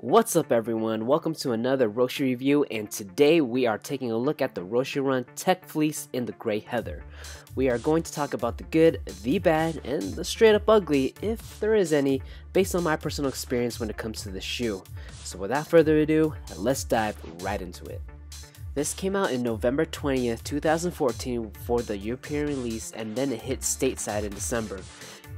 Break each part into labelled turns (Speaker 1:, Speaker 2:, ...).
Speaker 1: What's up everyone, welcome to another Roshe review, and today we are taking a look at the Roshe Run Tech Fleece in the Gray Heather. We are going to talk about the good, the bad, and the straight up ugly, if there is any, based on my personal experience when it comes to this shoe. So without further ado, let's dive right into it. This came out in November 20th, 2014 for the European release, and then it hit stateside in December.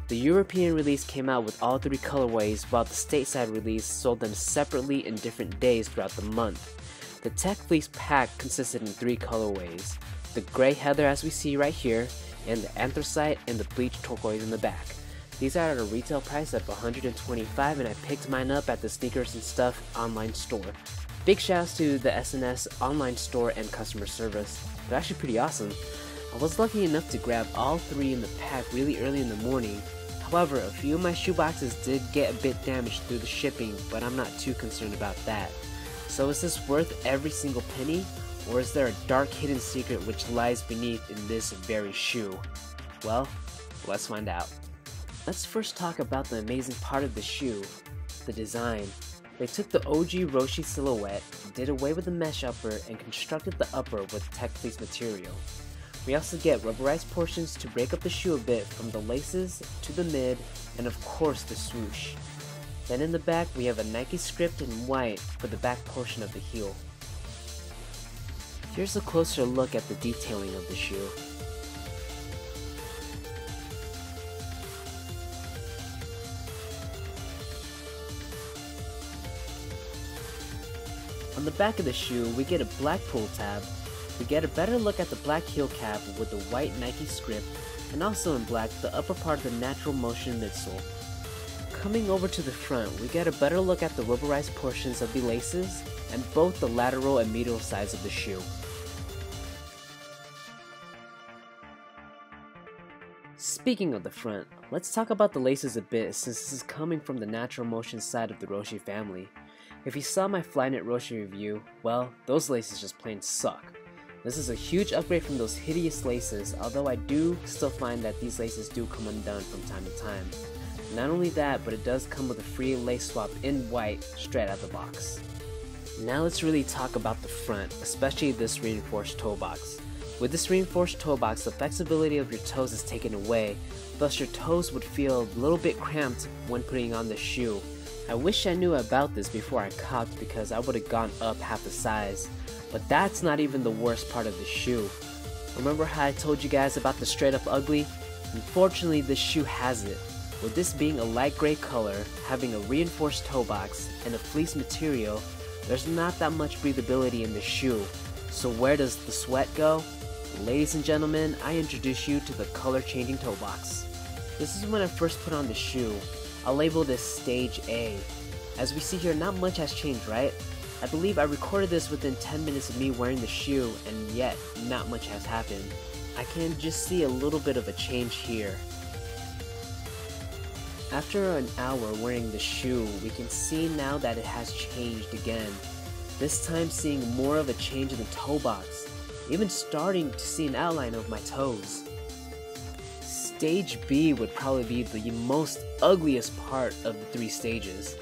Speaker 1: The European release came out with all three colorways, while the stateside release sold them separately in different days throughout the month. The Tech Fleece pack consisted in three colorways: the Gray Heather as we see right here, and the Anthracite and the Bleach Turquoise in the back. These are at a retail price of $125, and I picked mine up at the Sneakers and Stuff online store. Big shouts to the SNS online store and customer service. They're actually pretty awesome. I was lucky enough to grab all three in the pack really early in the morning. However, a few of my shoeboxes did get a bit damaged through the shipping, but I'm not too concerned about that. So is this worth every single penny, or is there a dark hidden secret which lies beneath in this very shoe? Well, let's find out. Let's first talk about the amazing part of the shoe, the design. They took the OG Roshe silhouette, did away with the mesh upper, and constructed the upper with Tech Fleece material. We also get rubberized portions to break up the shoe a bit, from the laces to the mid, and of course the swoosh. Then in the back we have a Nike script in white for the back portion of the heel. Here's a closer look at the detailing of the shoe. On the back of the shoe we get a black pull tab. We get a better look at the black heel cap with the white Nike script, and also in black the upper part of the natural motion midsole. Coming over to the front, we get a better look at the rubberized portions of the laces and both the lateral and medial sides of the shoe. Speaking of the front, let's talk about the laces a bit, since this is coming from the natural motion side of the Roshe family. If you saw my Flyknit Roshe review, well, those laces just plain suck. This is a huge upgrade from those hideous laces, although I do still find that these laces do come undone from time to time. Not only that, but it does come with a free lace swap in white straight out the box. Now let's really talk about the front, especially this reinforced toe box. With this reinforced toe box, the flexibility of your toes is taken away, thus your toes would feel a little bit cramped when putting on the shoe. I wish I knew about this before I copped, because I would have gone up half the size. But that's not even the worst part of the shoe. Remember how I told you guys about the straight up ugly? Unfortunately, this shoe has it. With this being a light gray color, having a reinforced toe box, and a fleece material, there's not that much breathability in the shoe. So where does the sweat go? Ladies and gentlemen, I introduce you to the color changing toe box. This is when I first put on the shoe. I'll label this Stage A. As we see here, not much has changed, right? I believe I recorded this within 10 minutes of me wearing the shoe, and yet not much has happened. I can just see a little bit of a change here. After an hour wearing the shoe, we can see now that it has changed again. This time seeing more of a change in the toe box, even starting to see an outline of my toes. Stage B would probably be the most ugliest part of the three stages.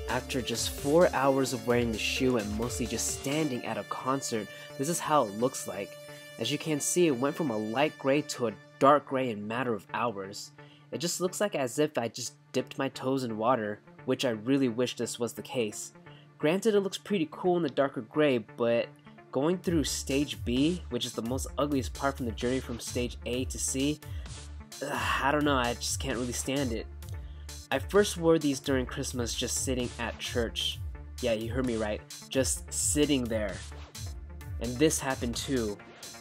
Speaker 1: After just 4 hours of wearing the shoe and mostly just standing at a concert, this is how it looks like. As you can see, it went from a light gray to a dark gray in a matter of hours. It just looks like as if I just dipped my toes in water, which I really wish this was the case. Granted, it looks pretty cool in the darker gray, but going through Stage B, which is the most ugliest part from the journey from Stage A to C, I don't know, I just can't really stand it. I first wore these during Christmas just sitting at church. Yeah, you heard me right, just sitting there. And this happened too.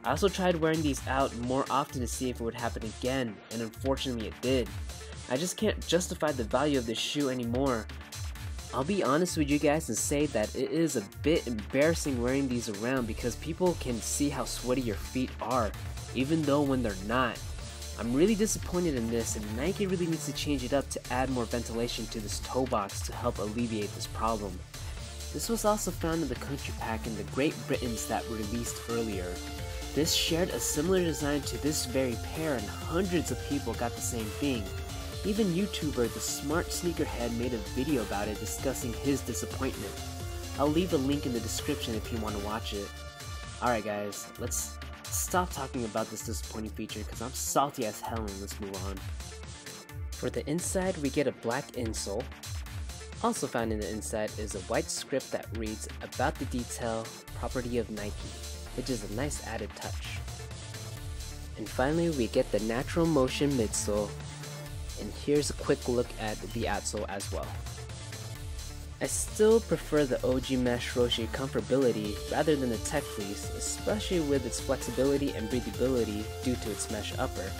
Speaker 1: I also tried wearing these out more often to see if it would happen again, and unfortunately it did. I just can't justify the value of this shoe anymore. I'll be honest with you guys and say that it is a bit embarrassing wearing these around, because people can see how sweaty your feet are, even though when they're not. I'm really disappointed in this, and Nike really needs to change it up to add more ventilation to this toe box to help alleviate this problem. This was also found in the country pack in the Great Britons that were released earlier. This shared a similar design to this very pair, and hundreds of people got the same thing. Even YouTuber TheSmartSneakerhead made a video about it discussing his disappointment. I'll leave a link in the description if you want to watch it. Alright guys, let's stop talking about this disappointing feature because I'm salty as hell, and let's move on. For the inside, we get a black insole. Also found in the inside is a white script that reads about the detail, property of Nike, which is a nice added touch. And finally, we get the natural motion midsole, and here's a quick look at the outsole as well. I still prefer the OG mesh Roshe comfortability rather than the Tech Fleece, especially with its flexibility and breathability due to its mesh upper,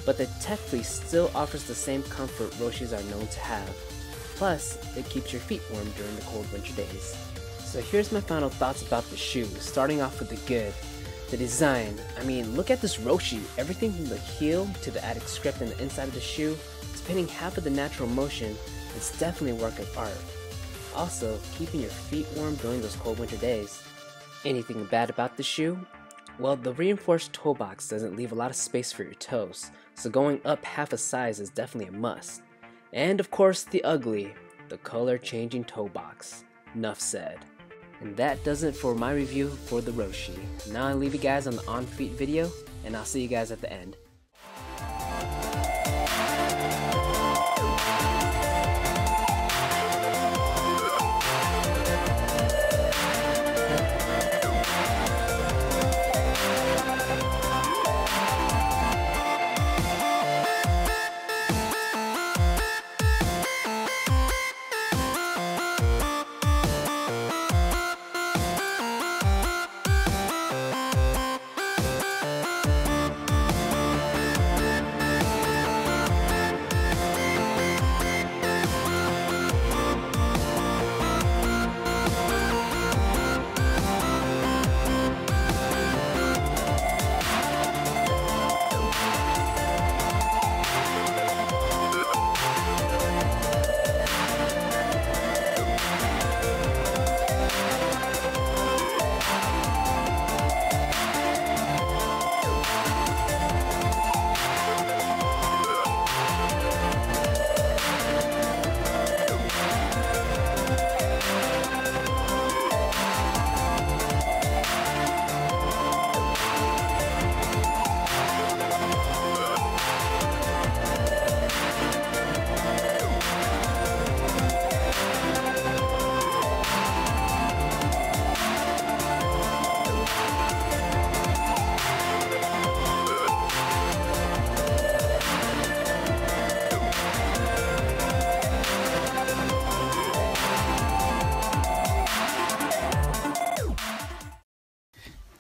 Speaker 1: but the Tech Fleece still offers the same comfort Roshes are known to have. Plus, it keeps your feet warm during the cold winter days. So here's my final thoughts about the shoe, starting off with the good. The design, I mean, look at this Roshe. Everything from the heel to the added script in the inside of the shoe, spinning half of the natural motion, it's definitely a work of art. Also, keeping your feet warm during those cold winter days. Anything bad about the shoe? Well, the reinforced toe box doesn't leave a lot of space for your toes, so going up half a size is definitely a must. And of course, the ugly, the color changing toe box. Nuff said. And that does it for my review for the Roshe. Now I'll leave you guys on the on-feet video, and I'll see you guys at the end.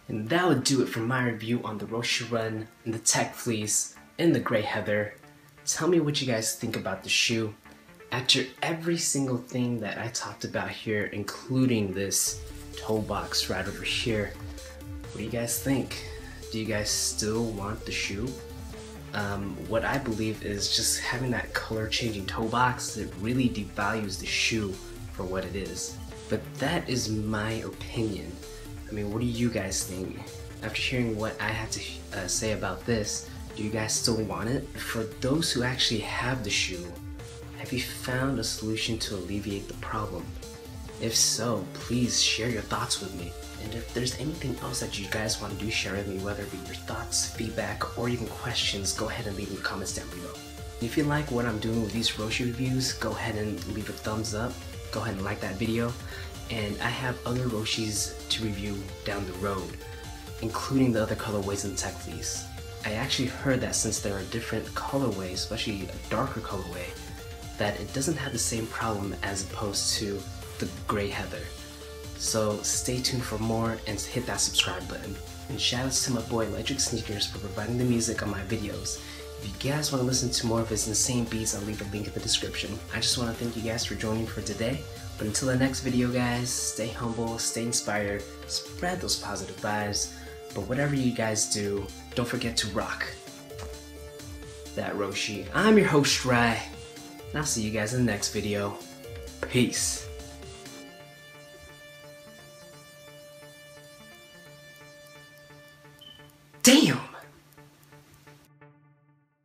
Speaker 1: And that would do it for my review on the Roshe Run and the Tech Fleece and the Grey Heather. Tell me what you guys think about the shoe. After every single thing that I talked about here, including this toe box right over here, what do you guys think? Do you guys still want the shoe? What I believe is just having that color changing toe box, it really devalues the shoe for what it is. But that is my opinion. I mean, what do you guys think? After hearing what I had to say about this, do you guys still want it? For those who actually have the shoe, have you found a solution to alleviate the problem? If so, please share your thoughts with me. And if there's anything else that you guys want to do, share with me, whether it be your thoughts, feedback, or even questions, go ahead and leave in the comments down below. If you like what I'm doing with these Roshe reviews, go ahead and leave a thumbs up. Go ahead and like that video. And I have other Roshes to review down the road, including the other colorways in Tech Fleece. I actually heard that since there are different colorways, especially a darker colorway, that it doesn't have the same problem as opposed to the Grey Heather. So stay tuned for more and hit that subscribe button. And shoutouts to my boy Electric Sneakers for providing the music on my videos. If you guys want to listen to more of his insane beats, I'll leave a link in the description. I just want to thank you guys for joining for today. But until the next video guys, stay humble, stay inspired, spread those positive vibes. But whatever you guys do, don't forget to rock that Roshe. I'm your host, Rye, and I'll see you guys in the next video. Peace.